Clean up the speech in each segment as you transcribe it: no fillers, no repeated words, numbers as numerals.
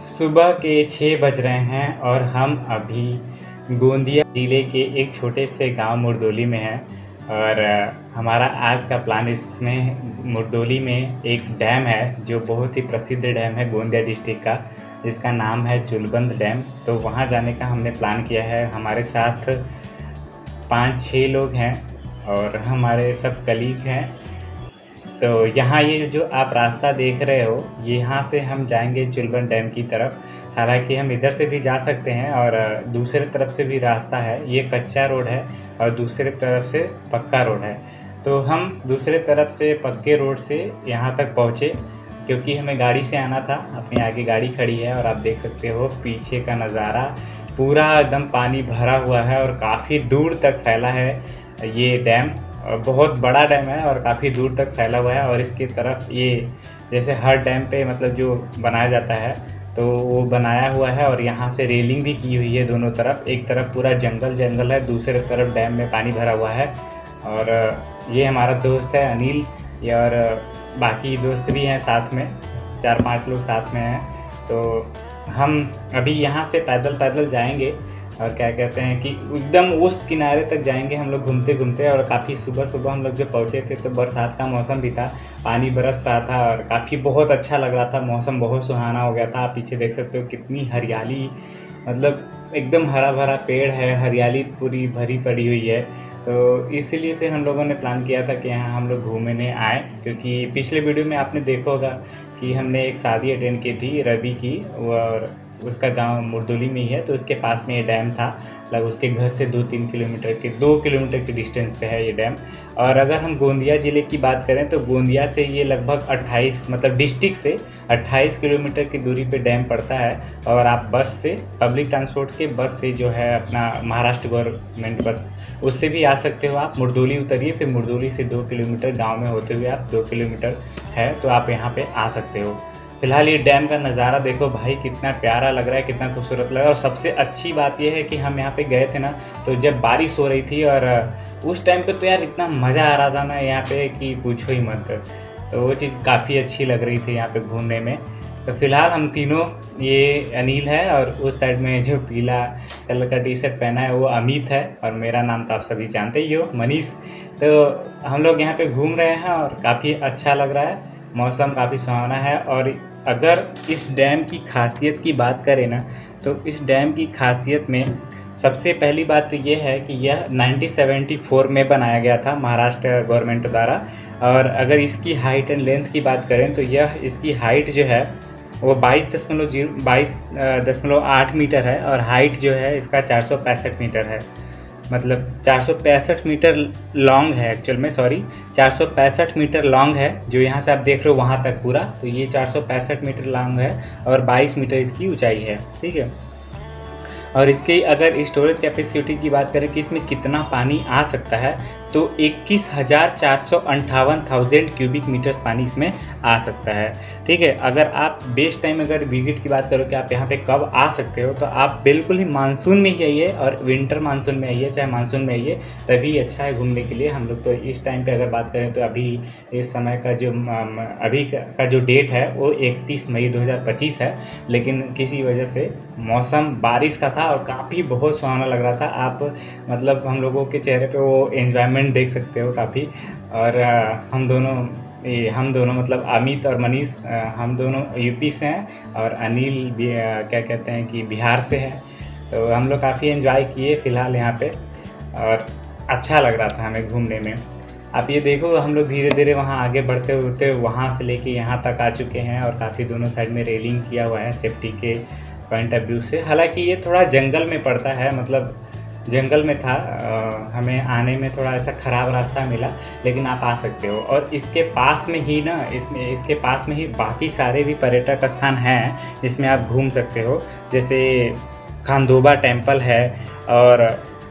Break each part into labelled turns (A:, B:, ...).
A: सुबह के 6 बज रहे हैं और हम अभी गोंदिया ज़िले के एक छोटे से गांव मुरदोली में हैं। और हमारा आज का प्लान इसमें मुरदोली में एक डैम है जो बहुत ही प्रसिद्ध डैम है गोंदिया डिस्ट्रिक्ट का, जिसका नाम है चुलबंद डैम। तो वहां जाने का हमने प्लान किया है। हमारे साथ 5-6 लोग हैं और हमारे सब कलीग हैं। तो यहाँ ये जो आप रास्ता देख रहे हो, यहाँ से हम जाएंगे चुलबंद डैम की तरफ। हालांकि हम इधर से भी जा सकते हैं और दूसरे तरफ से भी रास्ता है। ये कच्चा रोड है और दूसरे तरफ से पक्का रोड है। तो हम दूसरे तरफ से पक्के रोड से यहाँ तक पहुँचे क्योंकि हमें गाड़ी से आना था। अपने आगे गाड़ी खड़ी है और आप देख सकते हो पीछे का नज़ारा, पूरा एकदम पानी भरा हुआ है और काफ़ी दूर तक फैला है ये डैम। बहुत बड़ा डैम है और काफ़ी दूर तक फैला हुआ है। और इसकी तरफ ये जैसे हर डैम पे मतलब जो बनाया जाता है तो वो बनाया हुआ है और यहाँ से रेलिंग भी की हुई है दोनों तरफ। एक तरफ पूरा जंगल है, दूसरे तरफ डैम में पानी भरा हुआ है। और ये हमारा दोस्त है अनिल, और बाकी दोस्त भी हैं साथ में, 4-5 लोग साथ में हैं। तो हम अभी यहाँ से पैदल जाएंगे और क्या कहते हैं कि एकदम उस किनारे तक जाएंगे हम लोग घूमते घूमते। और काफ़ी सुबह हम लोग जब पहुँचे थे तो बरसात का मौसम भी था, पानी बरस रहा था और काफ़ी बहुत अच्छा लग रहा था, मौसम बहुत सुहाना हो गया था। आप पीछे देख सकते हो कितनी हरियाली, मतलब एकदम हरा भरा पेड़ है, हरियाली पूरी भरी पड़ी हुई है। तो इसीलिए फिर हम लोगों ने प्लान किया था कि यहाँ हम लोग घूमने आए, क्योंकि पिछले वीडियो में आपने देखा होगा कि हमने एक शादी अटेंड की थी रवि की, और उसका गांव मुरदोली में ही है। तो उसके पास में ये डैम था, मतलब उसके घर से 2 किलोमीटर के डिस्टेंस पे है ये डैम। और अगर हम गोंदिया ज़िले की बात करें तो गोंदिया से ये लगभग 28 मतलब डिस्ट्रिक्ट से 28 किलोमीटर की दूरी पे डैम पड़ता है। और आप बस से, पब्लिक ट्रांसपोर्ट के बस से जो है अपना महाराष्ट्र गवर्नमेंट बस, उससे भी आ सकते हो आप। मुरदोली उतरिए, फिर मुरदोली से 2 किलोमीटर गाँव में होते हुए आप 2 किलोमीटर है तो आप यहाँ पर आ सकते हो। फिलहाल ये डैम का नज़ारा देखो भाई, कितना प्यारा लग रहा है, कितना खूबसूरत लग रहा है। और सबसे अच्छी बात ये है कि हम यहाँ पे गए थे ना तो जब बारिश हो रही थी, और उस टाइम पे तो यार इतना मज़ा आ रहा था ना यहाँ पे कि पूछो ही मत। तो वो चीज़ काफ़ी अच्छी लग रही थी यहाँ पे घूमने में। तो फिलहाल हम तीनों, ये अनिल है और उस साइड में जो पीला कलर का टी शर्ट पहना है वो अमित है, और मेरा नाम तो आप सभी जानते ही हो, मनीष। तो हम लोग यहाँ पे घूम रहे हैं और काफ़ी अच्छा लग रहा है, मौसम काफ़ी सुहावना है। और अगर इस डैम की खासियत की बात करें ना तो इस डैम की खासियत में सबसे पहली बात तो ये है कि यह 1974 में बनाया गया था महाराष्ट्र गवर्नमेंट द्वारा। और अगर इसकी हाइट एंड लेंथ की बात करें तो यह इसकी हाइट जो है वो 22.8 मीटर है और हाइट जो है इसका 465 मीटर है। मतलब 465 मीटर लॉन्ग है एक्चुअल में, 465 मीटर लॉन्ग है जो यहाँ से आप देख रहे हो वहाँ तक पूरा। तो ये 465 मीटर लॉन्ग है और 22 मीटर इसकी ऊंचाई है, ठीक है। और इसकी अगर स्टोरेज कैपेसिटी की बात करें कि इसमें कितना पानी आ सकता है तो 21,458,000 क्यूबिक मीटर्स पानी इसमें आ सकता है, ठीक है। अगर आप बेस्ट टाइम अगर विजिट की बात करो कि आप यहाँ पे कब आ सकते हो तो आप बिल्कुल ही मानसून में ही आइए, और विंटर मानसून में आइए चाहे मानसून में आइए, तभी अच्छा है घूमने के लिए। हम लोग तो इस टाइम पे अगर बात करें तो अभी इस समय का जो अभी का जो डेट है वो 31 मई 2025 है, लेकिन किसी वजह से मौसम बारिश का था और काफ़ी बहुत सुहाना लग रहा था। आप मतलब हम लोगों के चेहरे पे वो एन्जॉयमेंट देख सकते हो काफ़ी। और हम दोनों मतलब अमित और मनीष, हम दोनों यूपी से हैं और अनिल भी क्या कहते हैं कि बिहार से है। तो हम लोग काफ़ी एंजॉय किए फ़िलहाल यहाँ पे और अच्छा लग रहा था हमें घूमने में। आप ये देखो हम लोग धीरे धीरे वहाँ आगे बढ़ते वहाँ से लेके यहाँ तक आ चुके हैं और काफ़ी दोनों साइड में रेलिंग किया हुआ है सेफ्टी के पॉइंट ऑफ व्यू से। हालांकि ये थोड़ा जंगल में पड़ता है, मतलब जंगल में था, हमें आने में थोड़ा ऐसा ख़राब रास्ता मिला, लेकिन आप आ सकते हो। और इसके पास में ही ना इसके पास में ही बाकी सारे भी पर्यटक स्थान हैं जिसमें आप घूम सकते हो, जैसे खांडोबा टेम्पल है और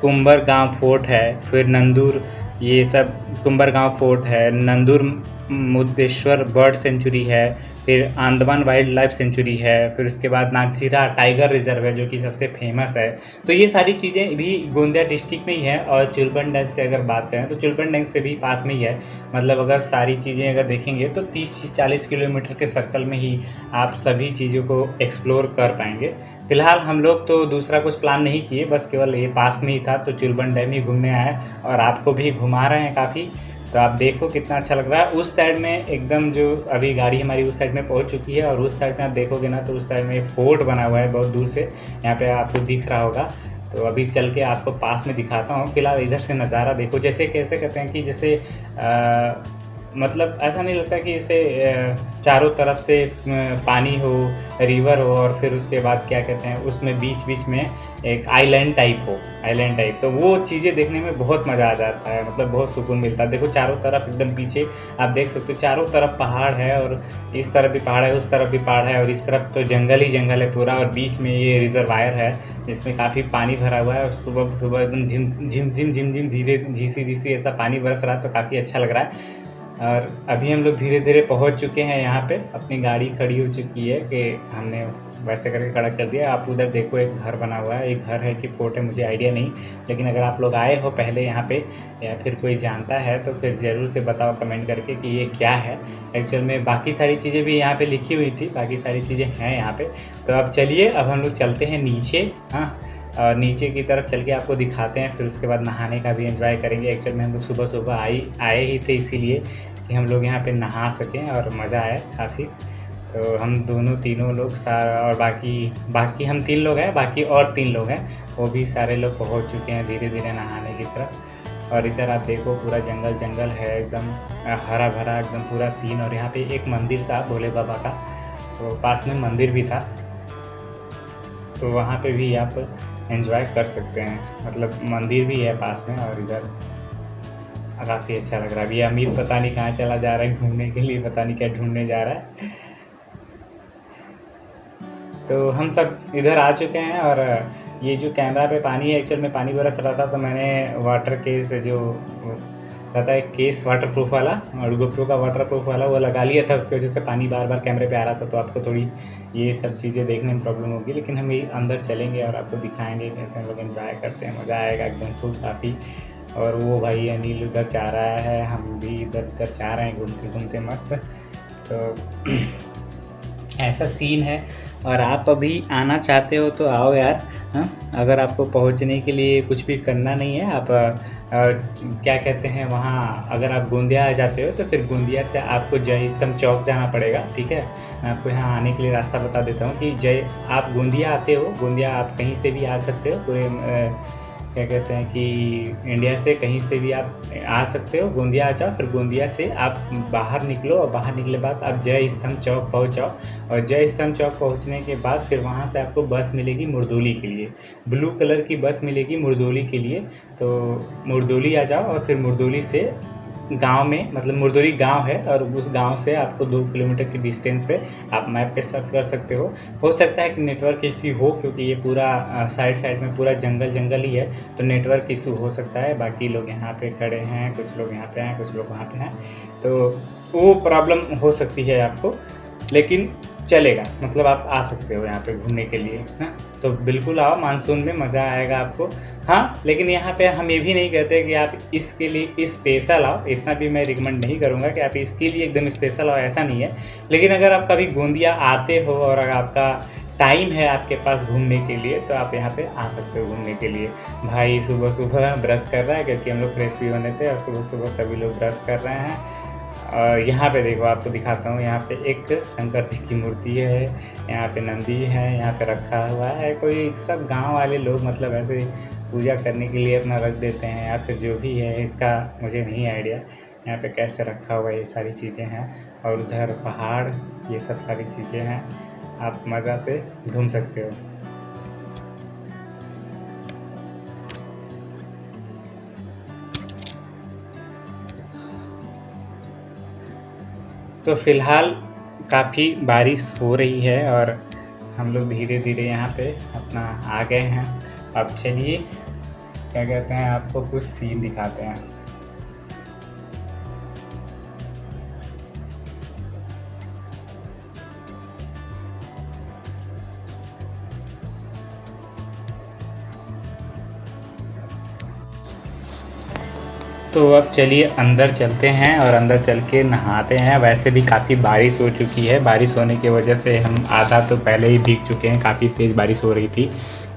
A: कुंभरगांव फोर्ट है, फिर नंदूर, ये सब कुंभरगांव फोर्ट है, नंदूर मुद्देश्वर बर्ड सेंचुरी है, फिर अंडमान वाइल्ड लाइफ सेंचुरी है, फिर उसके बाद नागजीरा टाइगर रिजर्व है जो कि सबसे फेमस है। तो ये सारी चीज़ें भी गोंदिया डिस्ट्रिक्ट में ही है। और चुलबन डैम से अगर बात करें तो चुलबन डैम से भी पास में ही है। मतलब अगर सारी चीज़ें अगर देखेंगे तो 30-40 किलोमीटर के सर्कल में ही आप सभी चीज़ों को एक्सप्लोर कर पाएंगे। फिलहाल हम लोग तो दूसरा कुछ प्लान नहीं किए, बस केवल ये पास में ही था तो चुलबन डैम ही घूमने आए और आपको भी घुमा रहे हैं काफ़ी। तो आप देखो कितना अच्छा लग रहा है। उस साइड में एकदम जो अभी गाड़ी हमारी उस साइड में पहुंच चुकी है और उस साइड में आप देखोगे ना तो उस साइड में एक फोर्ट बना हुआ है बहुत दूर से, यहाँ पे आपको दिख रहा होगा। तो अभी चल के आपको पास में दिखाता हूँ। फिलहाल इधर से नज़ारा देखो, जैसे कैसे कहते हैं कि जैसे मतलब ऐसा नहीं लगता कि इसे चारों तरफ से पानी हो, रिवर हो और फिर उसके बाद क्या कहते हैं उसमें बीच बीच में एक आइलैंड टाइप हो, आइलैंड टाइप। तो वो चीज़ें देखने में बहुत मज़ा आ जाता है, मतलब बहुत सुकून मिलता है। देखो चारों तरफ एकदम पीछे आप देख सकते हो, चारों तरफ पहाड़ है और इस तरफ भी पहाड़ है, उस तरफ भी पहाड़ है और इस तरफ तो जंगल ही जंगल है पूरा। और बीच में ये रिजर्वायर है जिसमें काफ़ी पानी भरा हुआ है और सुबह सुबह एकदम झिम झिम झिम झिम झिम धीरे झीसी झीसी ऐसा पानी बरस रहा है, तो काफ़ी अच्छा लग रहा है। और अभी हम लोग धीरे धीरे पहुंच चुके हैं यहाँ पे। अपनी गाड़ी खड़ी हो चुकी है कि हमने वैसे करके खड़ा कर दिया। आप उधर देखो एक घर बना हुआ है, एक घर है कि फोर्ट है मुझे आइडिया नहीं, लेकिन अगर आप लोग आए हो पहले यहाँ पे या फिर कोई जानता है तो फिर ज़रूर से बताओ कमेंट करके कि ये क्या है एक्चुअल में। बाकी सारी चीज़ें भी यहाँ पे लिखी हुई थी, बाकी सारी चीज़ें हैं यहाँ पे। तो अब चलिए अब हम लोग चलते हैं नीचे, हाँ, और नीचे की तरफ चल के आपको दिखाते हैं। फिर उसके बाद नहाने का भी एंजॉय करेंगे। एक्चुअल में हम लोग सुबह सुबह आए ही थे इसीलिए कि हम लोग यहाँ पे नहा सकें और मज़ा आए काफ़ी। तो हम दोनों तीनों लोग सारा और बाकी हम 3 लोग हैं, बाकी और 3 लोग हैं, वो भी सारे लोग पहुँच चुके हैं धीरे धीरे नहाने की तरफ। और इधर आप देखो पूरा जंगल जंगल है, एकदम हरा भरा एकदम पूरा सीन। और यहाँ पे एक मंदिर था भोले बाबा का, तो पास में मंदिर भी था, तो वहाँ पे भी आप एंजॉय कर सकते हैं। मतलब मंदिर भी है पास में और इधर काफ़ी अच्छा लग रहा है। अभी अमित पता नहीं कहाँ चला जा रहा है घूमने के लिए, पता नहीं क्या ढूंढने जा रहा है। तो हम सब इधर आ चुके हैं और ये जो कैमरा पे पानी है, एक्चुअल में पानी बरस रहा था तो मैंने वाटर केस जो रहता है केस वाटर प्रूफ वाला और गोप्रो का वाटर प्रूफ वाला वो लगा लिया था, उसकी वजह से पानी बार बार कैमरे पे आ रहा था। तो आपको थोड़ी ये सब चीज़ें देखने में प्रॉब्लम होगी, लेकिन हम ये अंदर चलेंगे और आपको दिखाएंगे कैसे हम लोग एंजॉय करते हैं। मज़ा आएगा एकदम खूब काफ़ी। और वो भाई अनिल उधर जा रहा है, हम भी इधर उधर जा रहे हैं घूमते घूमते मस्त। तो ऐसा सीन है। और आप अभी आना चाहते हो तो आओ यार, हाँ। अगर आपको पहुंचने के लिए कुछ भी करना नहीं है, आप क्या कहते हैं वहाँ अगर आप गोंदिया आ जाते हो तो फिर गोंदिया से आपको जय स्तंभ चौक जाना पड़ेगा, ठीक है। मैं आपको यहाँ आने के लिए रास्ता बता देता हूँ कि आप गोंदिया आते हो, गोंदिया आप कहीं से भी आ सकते हो, पूरे क्या कहते हैं कि इंडिया से कहीं से भी आप आ सकते हो। गोंदिया आ जाओ, फिर गोंदिया से आप बाहर निकलो और बाहर निकले बाद आप जय स्तंभ चौक पहुँच जाओ। और जय स्तंभ चौक पहुँचने के बाद फिर वहाँ से आपको बस मिलेगी मुरदोली के लिए, ब्लू कलर की बस मिलेगी मुरदोली के लिए। तो मुरदोली आ जाओ और फिर मुरदोली से गांव में, मतलब मुरदोली गांव है और उस गांव से आपको 2 किलोमीटर की डिस्टेंस पे आप मैप पे सर्च कर सकते हो सकता है कि नेटवर्क इशू हो, क्योंकि ये पूरा साइड में पूरा जंगल जंगल ही है, तो नेटवर्क इशू हो सकता है। बाकी लोग यहाँ पे खड़े हैं, कुछ लोग यहाँ पे हैं, कुछ लोग वहाँ पे हैं, तो वो प्रॉब्लम हो सकती है आपको, लेकिन चलेगा। मतलब आप आ सकते हो यहाँ पे घूमने के लिए, हाँ। तो बिल्कुल आओ, मानसून में मज़ा आएगा आपको, हाँ। लेकिन यहाँ पे हम ये भी नहीं कहते कि आप इसके लिए स्पेशल आओ, इतना भी मैं रिकमेंड नहीं करूँगा कि आप इसके लिए एकदम स्पेशल आओ, ऐसा नहीं है। लेकिन अगर आप कभी गोंदिया आते हो और अगर आपका टाइम है आपके पास घूमने के लिए तो आप यहाँ पे आ सकते हो घूमने के लिए। भाई सुबह सुबह ब्रश कर रहा है क्योंकि हम लोग फ्रेश भी होने थे और सुबह सुबह सभी लोग ब्रश कर रहे हैं। और यहाँ पे देखो आपको दिखाता हूँ, यहाँ पे एक शंकर जी की मूर्ति है, यहाँ पे नंदी है, यहाँ पे रखा हुआ है। कोई सब गांव वाले लोग मतलब ऐसे पूजा करने के लिए अपना रख देते हैं या फिर जो भी है, इसका मुझे नहीं आइडिया यहाँ पे कैसे रखा हुआ है। ये सारी चीज़ें हैं और उधर पहाड़, ये सब सारी चीज़ें हैं, आप मज़ा से घूम सकते हो। तो फ़िलहाल काफ़ी बारिश हो रही है और हम लोग धीरे धीरे यहाँ पे अपना आ गए हैं। अब चलिए क्या कहते हैं आपको कुछ सीन दिखाते हैं। तो अब चलिए अंदर चलते हैं और अंदर चल के नहाते हैं। वैसे भी काफ़ी बारिश हो चुकी है, बारिश होने की वजह से हम आधा तो पहले ही भीग चुके हैं, काफ़ी तेज़ बारिश हो रही थी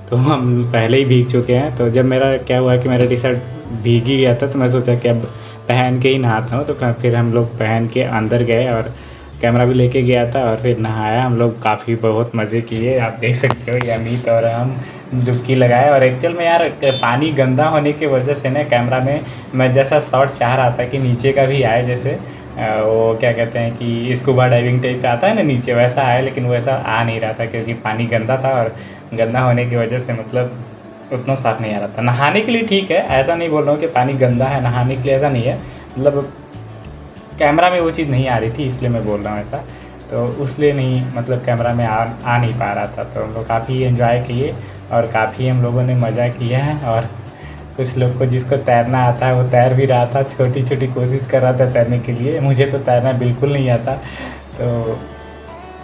A: तो हम पहले ही भीग चुके हैं। तो जब मेरा क्या हुआ कि मेरा टी शर्ट भीग ही गया था तो मैं सोचा कि अब पहन के ही नहाता हूँ। तो फिर हम लोग पहन के अंदर गए और कैमरा भी लेके गया था और फिर नहाया हम लोग, काफ़ी बहुत मज़े किए। आप देख सकते हो ये अमित और हम डुबकी लगाए। और एक्चुअल में यार पानी गंदा होने की वजह से ना कैमरा में मैं जैसा शॉट चाह रहा था कि नीचे का भी आए, जैसे वो क्या कहते हैं कि स्कूबा डाइविंग टाइप का आता है ना नीचे, वैसा आया, लेकिन वैसा आ नहीं रहा था क्योंकि पानी गंदा था। और गंदा होने की वजह से मतलब उतना साफ़ नहीं आ रहा था। नहाने के लिए ठीक है, ऐसा नहीं बोल रहा हूँ कि पानी गंदा है, नहाने के लिए ऐसा नहीं है, मतलब कैमरा में वो चीज़ नहीं आ रही थी इसलिए मैं बोल रहा हूँ ऐसा। तो उसलिए नहीं, मतलब कैमरा में आ नहीं पा रहा था। तो हम लोग काफ़ी एंजॉय किए और काफ़ी हम लोगों ने मज़ा किया है। और कुछ लोग को जिसको तैरना आता है वो तैर भी रहा था, छोटी छोटी कोशिश कर रहा था तैरने के लिए। मुझे तो तैरना बिल्कुल नहीं आता। तो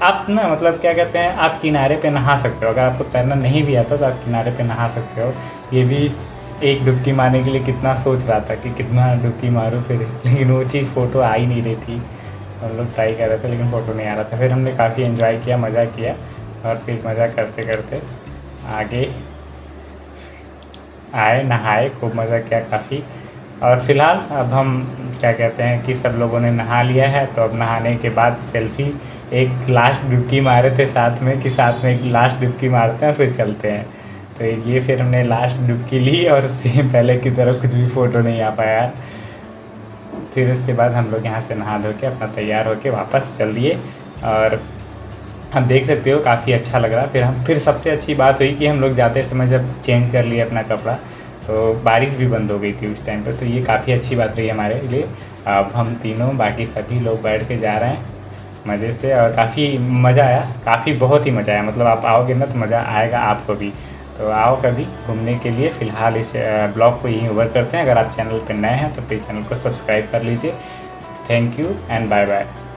A: आप ना मतलब क्या कहते हैं, आप किनारे पे नहा सकते हो, अगर आपको तैरना नहीं भी आता तो आप किनारे पे नहा सकते हो। ये भी एक डुबकी मारने के लिए कितना सोच रहा था कि कितना डुबकी मारूं फिर, लेकिन वो चीज़ फ़ोटो आ ही नहीं रही थी। हम लोग ट्राई कर रहे थे लेकिन फ़ोटो नहीं आ रहा था। फिर हमने काफ़ी एंजॉय किया, मज़ा किया और फिर मज़ा करते करते आगे आए, नहाए, खूब मज़ा किया काफ़ी। और फ़िलहाल अब हम क्या कहते हैं कि सब लोगों ने नहा लिया है, तो अब नहाने के बाद सेल्फ़ी, एक लास्ट डुबकी मारे थे साथ में कि साथ में एक लास्ट डुबकी मारते हैं फिर चलते हैं। तो ये फिर हमने लास्ट डुबकी ली और सेम पहले की तरह कुछ भी फ़ोटो नहीं आ पाया। फिर उसके बाद हम लोग यहाँ से नहा धो के अपना तैयार होके वापस चल दिए। और आप देख सकते हो काफ़ी अच्छा लग रहा। फिर सबसे अच्छी बात हुई कि हम लोग जाते समय जब चेंज कर लिए अपना कपड़ा तो बारिश भी बंद हो गई थी उस टाइम पर, तो ये काफ़ी अच्छी बात रही हमारे लिए। अब हम तीनों बाकी सभी लोग बैठ के जा रहे हैं मज़े से और काफ़ी मज़ा आया, काफ़ी बहुत ही मज़ा आया। मतलब आप आओगे ना तो मज़ा आएगा आपको भी, तो आओ कभी घूमने के लिए। फ़िलहाल इस ब्लॉग को यहीं ओवर करते हैं। अगर आप चैनल पर नए हैं तो प्लीज़ चैनल को सब्सक्राइब कर लीजिए। Thank you and bye bye.